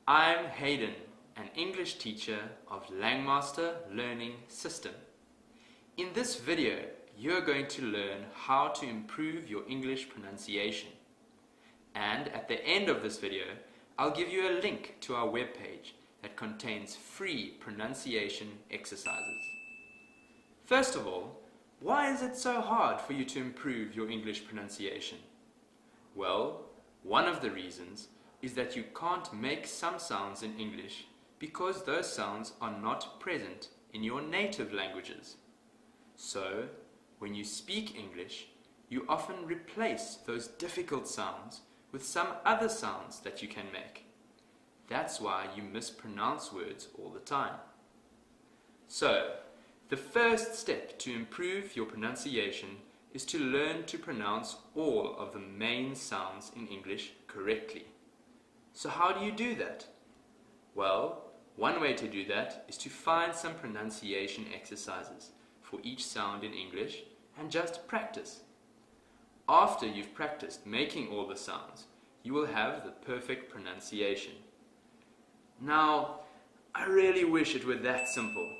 I'm Hayden, an English teacher of Langmaster Learning System. In this video, you're going to learn how to improve your English pronunciation. And at the end of this video, I'll give you a link to our webpage that contains free pronunciation exercises. First of all, why is it so hard for you to improve your English pronunciation? Well, one of the reasons is that you can't make some sounds in English because those sounds are not present in your native languages. So, when you speak English, you often replace those difficult sounds with some other sounds that you can make. That's why you mispronounce words all the time. So, the first step to improve your pronunciation is to learn to pronounce all of the main sounds in English correctly. So how do you do that? Well, one way to do that is to find some pronunciation exercises for each sound in English and just practice. After you've practiced making all the sounds, you will have the perfect pronunciation. Now, I really wish it were that simple,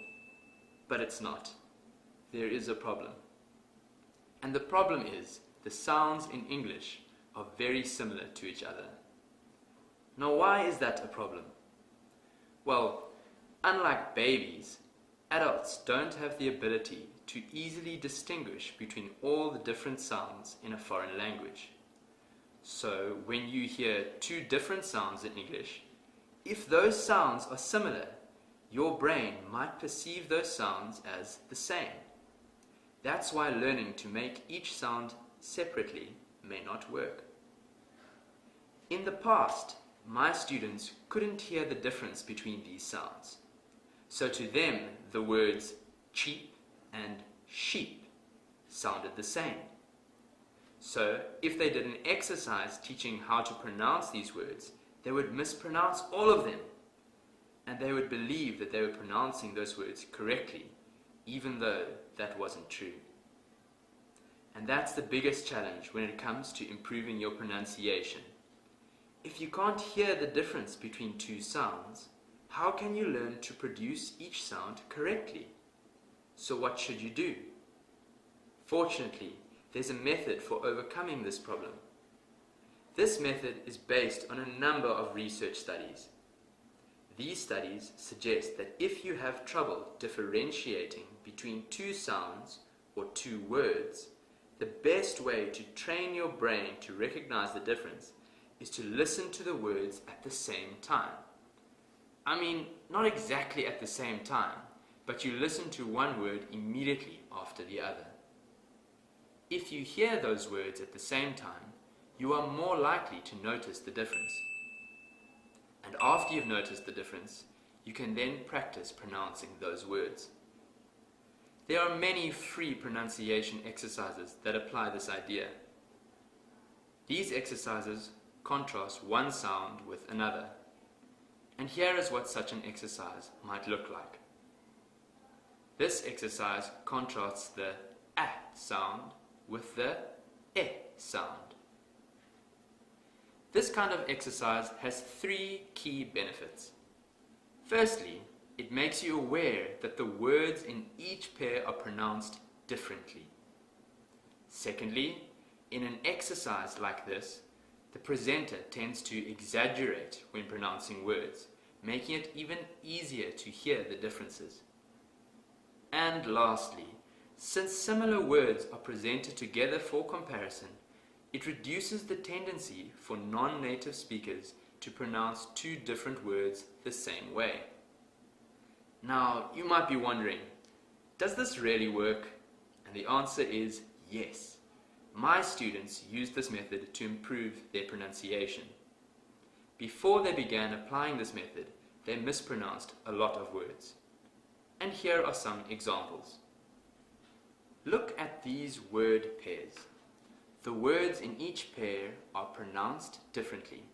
but it's not. There is a problem. And the problem is the sounds in English are very similar to each other. Now, why is that a problem? Well, unlike babies, adults don't have the ability to easily distinguish between all the different sounds in a foreign language. So, when you hear two different sounds in English, if those sounds are similar, your brain might perceive those sounds as the same. That's why learning to make each sound separately may not work. In the past, my students couldn't hear the difference between these sounds. So to them, the words cheap and sheep sounded the same. So if they did an exercise teaching how to pronounce these words, they would mispronounce all of them. And they would believe that they were pronouncing those words correctly, even though that wasn't true. And that's the biggest challenge when it comes to improving your pronunciation. If you can't hear the difference between two sounds, how can you learn to produce each sound correctly? So what should you do? Fortunately, there's a method for overcoming this problem. This method is based on a number of research studies. These studies suggest that if you have trouble differentiating between two sounds or two words, the best way to train your brain to recognize the difference is to listen to the words at the same time. I mean, not exactly at the same time, but you listen to one word immediately after the other. If you hear those words at the same time, you are more likely to notice the difference. And after you've noticed the difference, you can then practice pronouncing those words. There are many free pronunciation exercises that apply this idea. These exercises contrast one sound with another. And here is what such an exercise might look like. This exercise contrasts the A sound with the E sound. This kind of exercise has three key benefits. Firstly, it makes you aware that the words in each pair are pronounced differently. Secondly, in an exercise like this, the presenter tends to exaggerate when pronouncing words, making it even easier to hear the differences. And lastly, since similar words are presented together for comparison, it reduces the tendency for non-native speakers to pronounce two different words the same way. Now, you might be wondering, does this really work? And the answer is yes. My students used this method to improve their pronunciation. Before they began applying this method, they mispronounced a lot of words. And here are some examples. Look at these word pairs. The words in each pair are pronounced differently,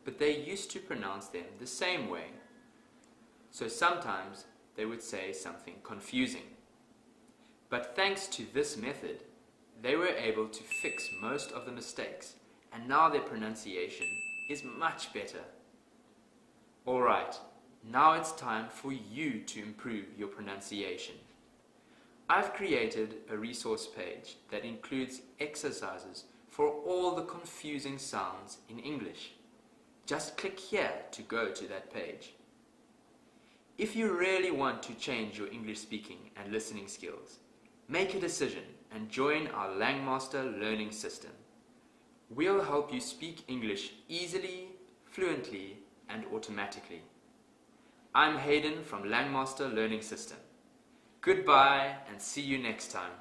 but they used to pronounce them the same way. So sometimes they would say something confusing. But thanks to this method, they were able to fix most of the mistakes, and now their pronunciation is much better. Alright, now it's time for you to improve your pronunciation. I've created a resource page that includes exercises for all the confusing sounds in English. Just click here to go to that page. If you really want to change your English speaking and listening skills, make a decision and join our Langmaster learning system. We'll help you speak English easily, fluently, and automatically. I'm Hayden from Langmaster Learning System. Goodbye and see you next time.